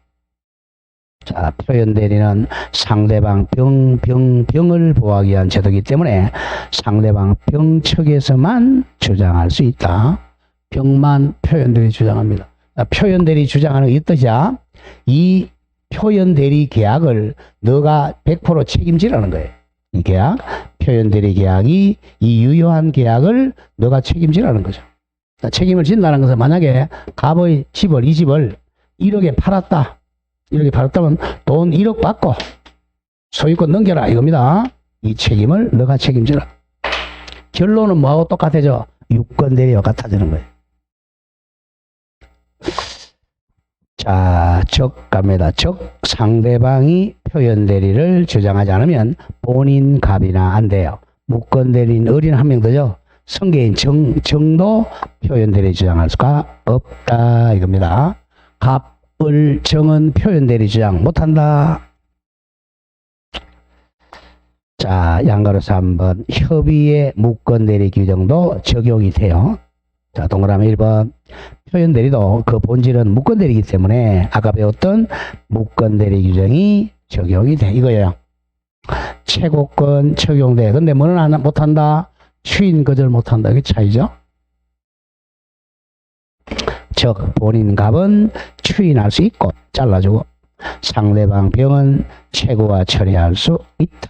자, 표현 대리는 상대방 병을 보호하기 위한 제도이기 때문에 상대방 병 측에서만 주장할 수 있다. 병만 표현 대리 주장합니다. 자, 표현 대리 주장하는 게 이 뜻이야. 이 표현 대리 계약을 너가 100% 책임지라는 거예요. 이 계약, 표현 대리 계약이 이 유효한 계약을 너가 책임지라는 거죠. 자, 책임을 진다는 것은 만약에 갑의 집을 이 집을 1억에 팔았다. 이렇게 팔았다면 돈 1억 받고 소유권 넘겨라 이겁니다. 이 책임을 너가 책임져라. 결론은 뭐하고 똑같아져? 유권 대리와 같아지는 거예요. 자, 적 갑니다. 적 상대방이 표현 대리를 주장하지 않으면 본인 갑이나 안 돼요. 무권 대리인 어린 한 명 더죠. 성계인 정도 표현 대리 주장할 수가 없다 이겁니다. 갑 을 정은 표현 대리 주장 못한다. 자, 양가로 3번 협의의 무권 대리 규정도 적용이 돼요. 자, 동그라미 1번 표현 대리도 그 본질은 무권 대리이기 때문에 아까 배웠던 무권 대리 규정이 적용이 돼 이거예요. 최고권 적용돼. 근데 뭐는 못한다? 추인 거절 못한다. 이게 차이죠. 즉 본인 갑은 추인할 수 있고 잘라주고 상대방 병은 최고와 처리할 수 있다.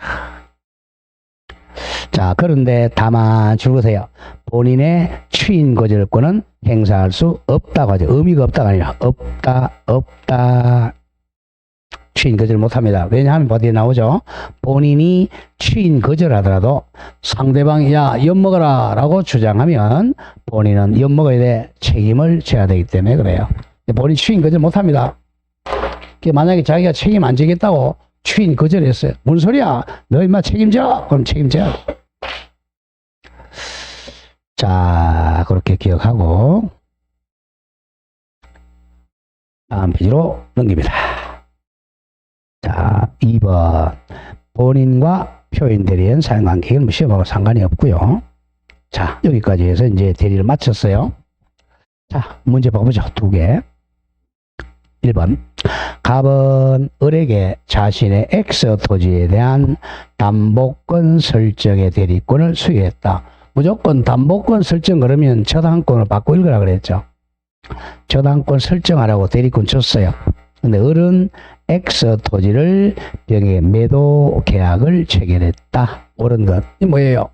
자, 그런데 다만 줄보세요. 본인의 추인 거절권은 행사할 수 없다고 하죠. 의미가 없다가 아니라 없다. 추인 거절 못합니다. 왜냐하면 어디에 나오죠? 본인이 추인 거절하더라도 상대방이 야 엿먹어라 라고 주장하면 본인은 엿먹어야 돼 책임을 져야 되기 때문에 그래요. 본인 추인 거절 못합니다. 만약에 자기가 책임 안 지겠다고 추인 거절했어요. 뭔 소리야? 너 임마 책임져? 그럼 책임져야 돼. 자, 그렇게 기억하고 다음 페이지로 넘깁니다. 자, 2번 본인과 표현 대리인 사용관계는 시험하고 상관이 없고요. 자, 여기까지 해서 이제 대리를 마쳤어요. 자, 문제 봐보죠. 2개. 1번 갑은 을에게 자신의 X 토지에 대한 담보권 설정의 대리권을 수여했다. 무조건 담보권 설정 그러면 저당권을 받고 읽으라 그랬죠. 저당권 설정하라고 대리권 줬어요. 근데 을은 X 토지를 병에 매도 계약을 체결했다. 옳은 것. 이 뭐예요?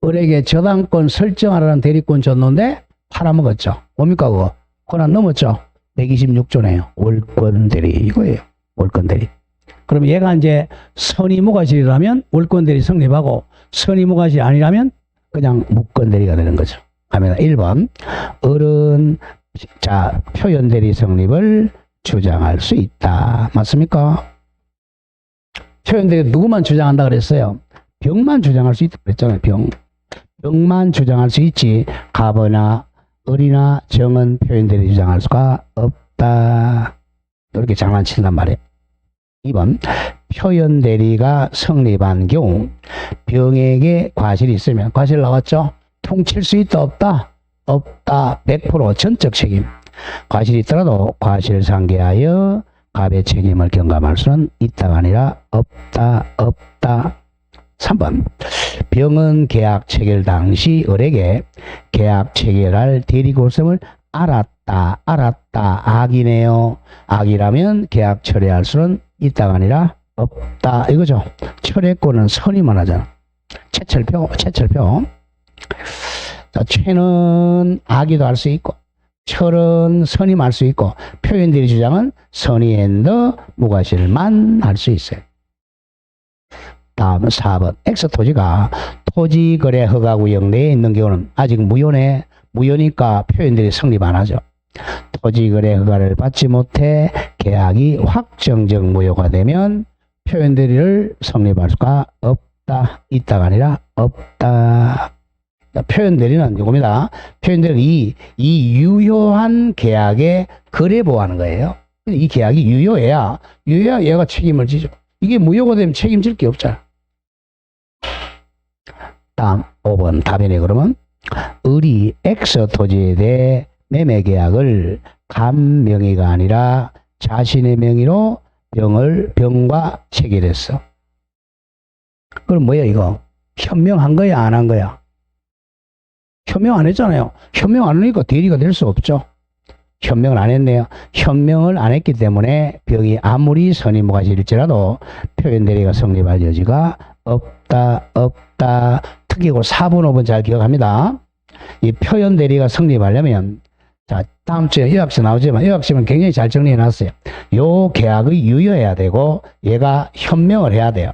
을에게 저당권 설정하라는 대리권 줬는데 팔아먹었죠. 뭡니까 그거? 권한 넘었죠. 126조네요. 월권 대리 이거예요. 월권 대리. 그럼 얘가 이제 선의무과실이라면 월권 대리 성립하고 선의무과실이 아니라면 그냥 무권 대리가 되는 거죠. 합니다. 1번. 어른, 자, 표현 대리 성립을 주장할 수 있다. 맞습니까? 표현 대리 누구만 주장한다 그랬어요? 병만 주장할 수 있다 그랬잖아요. 병만 주장할 수 있지 가버나 을이나 정은 표현 대리 주장할 수가 없다. 이렇게 장난친단 말이에요. 2번. 표현 대리가 성립한 경우 병에게 과실이 있으면, 과실 나왔죠? 퉁칠 수 있다 없다? 없다. 100% 전적 책임. 과실이 있더라도 과실상계하여 갑의 책임을 경감할 수는 있다가 아니라 없다. 3번. 병은 계약 체결 당시 을에게 계약 체결할 대리고성을 알았다. 악이네요. 악이라면 계약 철회할 수는 있다가 아니라 없다. 이거죠. 철회권은 선임만 하잖아. 채철표. 자, 최는 악이도 할 수 있고, 철은 선임할 수 있고, 표현대리 주장은 선의 앤더 무과실만 할 수 있어요. 다음 4번. X토지가 토지거래 허가구역 내에 있는 경우는 아직 무효네. 무효니까 표현대리 성립 안 하죠. 토지거래 허가를 받지 못해 계약이 확정적 무효가 되면 표현대리를 성립할 수가 없다. 있다가 아니라 없다. 표현대리는 이겁니다. 표현대리는 이 유효한 계약에 거래보호하는 거예요. 이 계약이 유효해야 얘가 책임을 지죠. 이게 무효가 되면 책임질 게 없잖아. 다음 5번 답이네. 그러면 을이 X 토지에 대해 매매 계약을 간 명의가 아니라 자신의 명의로 병과 체결했어. 그럼 뭐야 이거? 현명한 거야 안 한 거야? 현명 안 했잖아요. 현명 안 하니까 대리가 될 수 없죠. 현명을 안 했네요. 현명을 안 했기 때문에 병이 아무리 선임무과실일지라도 표현 대리가 성립할 여지가 없다. 특이고 4번 5번 잘 기억합니다. 이 표현 대리가 성립하려면, 자, 다음 주에 의학시 나오지만 의학시는 굉장히 잘 정리해 놨어요. 요 계약이 유효해야 되고 얘가 현명을 해야 돼요.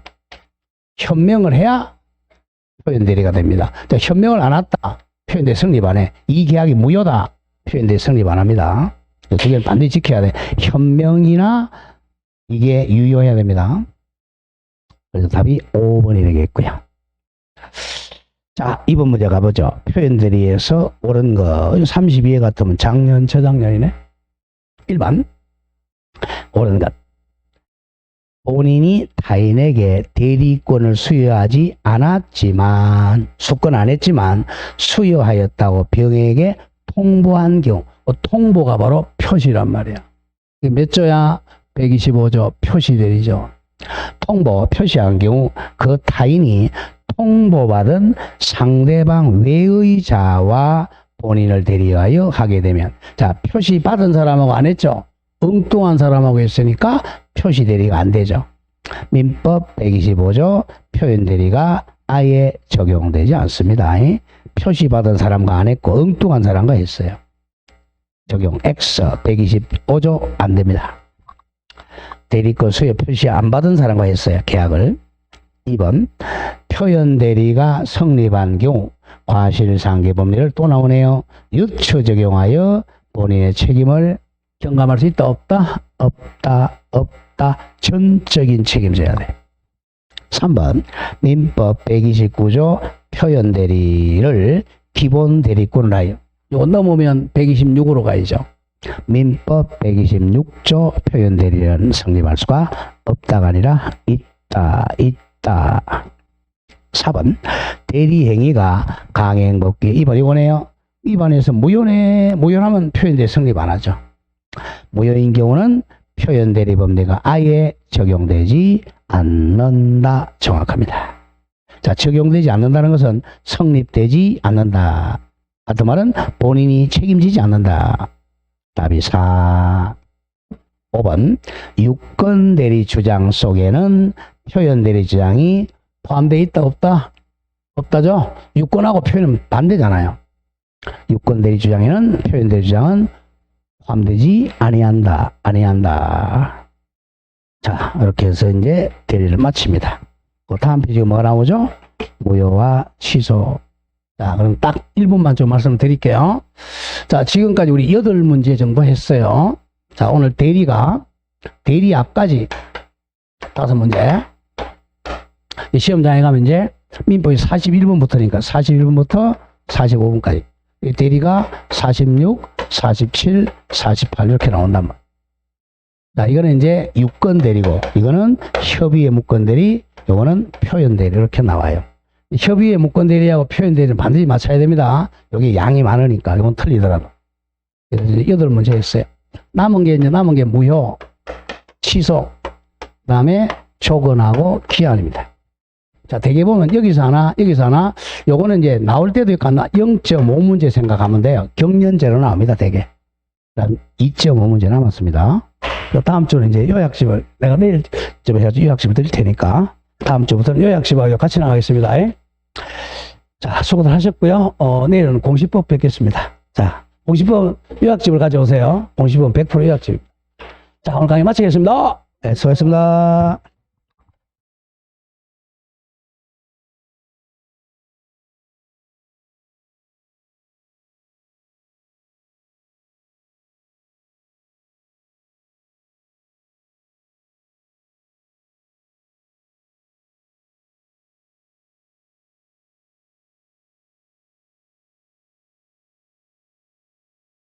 현명을 해야 표현 대리가 됩니다. 자, 현명을 안 했다. 표현 대리 성립 안 해. 이 계약이 무효다. 표현 대리 성립 안 합니다. 두 개를 반드시 지켜야 돼. 현명이나 이게 유효해야 됩니다. 그래서 답이 5번이 되겠고요. 자, 2번 문제 가보죠. 표현 대리에서 옳은 거 32회 같으면 작년, 저작년이네. 1번 옳은 것. 본인이 타인에게 대리권을 수여하지 않았지만, 수권 안 했지만 수여하였다고 병에게 통보한 경우, 통보가 바로 표시란 말이야. 몇 조야? 125조 표시대리죠. 통보, 표시한 경우 그 타인이 통보받은 상대방 외의자와 본인을 대리하여 하게 되면, 자, 표시받은 사람하고 안 했죠? 엉뚱한 사람하고 했으니까 표시 대리가 안 되죠. 민법 125조 표현 대리가 아예 적용되지 않습니다. 표시받은 사람과 안 했고 엉뚱한 사람과 했어요. 적용 X 125조 안 됩니다. 대리권 수여 표시 안 받은 사람과 했어요. 계약을. 2번 표현 대리가 성립한 경우 과실상계 법리를 또 나오네요. 유추 적용하여 본인의 책임을 경감할 수 있다 없다? 없다. 전적인 책임져야 돼. 3번 민법 129조 표현 대리를 기본 대리권을 하여, 이거 넘으면 126으로 가야죠. 민법 126조 표현 대리는 성립할 수가 없다가 아니라 있다. 4번 대리 행위가 강행법규에 위반이네요. 위반해서 무효하면 표현 대리 성립 안 하죠. 무효인 경우는 표현 대리 법리가 아예 적용되지 않는다. 정확합니다. 자, 적용되지 않는다는 것은 성립되지 않는다. 같은 말은 본인이 책임지지 않는다. 답이 4. 5번 유권 대리 주장 속에는 표현 대리 주장이 포함되어 있다 없다? 없다죠? 유권하고 표현은 반대잖아요. 유권 대리 주장에는 표현 대리 주장은 포함되지 아니한다. 자, 이렇게 해서 이제 대리를 마칩니다. 그 다음 페이지가 뭐가 나오죠? 무효와 취소. 자, 그럼 딱 1분만 좀 말씀을 드릴게요. 자, 지금까지 우리 8문제 정도 했어요. 자, 오늘 대리 앞까지 5문제. 시험장에 가면 이제 민법이 41분부터니까 41분부터 45분까지. 대리가 46, 47, 48 이렇게 나온단 말이에요. 자, 이거는 이제 유권 대리고, 이거는 협의의 무권 대리, 요거는 표현 대리 이렇게 나와요. 협의의 무권 대리하고 표현 대리는 반드시 맞춰야 됩니다. 여기 양이 많으니까 이건 틀리더라도. 그래서 8문제 했어요. 남은 게 무효, 취소, 그다음에 조건하고 기한입니다. 자, 대개 보면 여기서 하나, 요거는 이제 나올 때도 있고 0.5문제 생각하면 돼요. 경련제로 나옵니다, 대개. 그다음 2.5문제 남았습니다. 다음 주는 이제 요약집을 내가 내일쯤 해가지고 요약집을 드릴 테니까 다음 주부터는 요약집하고 같이 나가겠습니다. 자, 수고들 하셨고요. 내일은 공시법 뵙겠습니다. 자, 공시법 요약집을 가져오세요. 공시법 100% 요약집. 자, 오늘 강의 마치겠습니다. 네, 수고하셨습니다.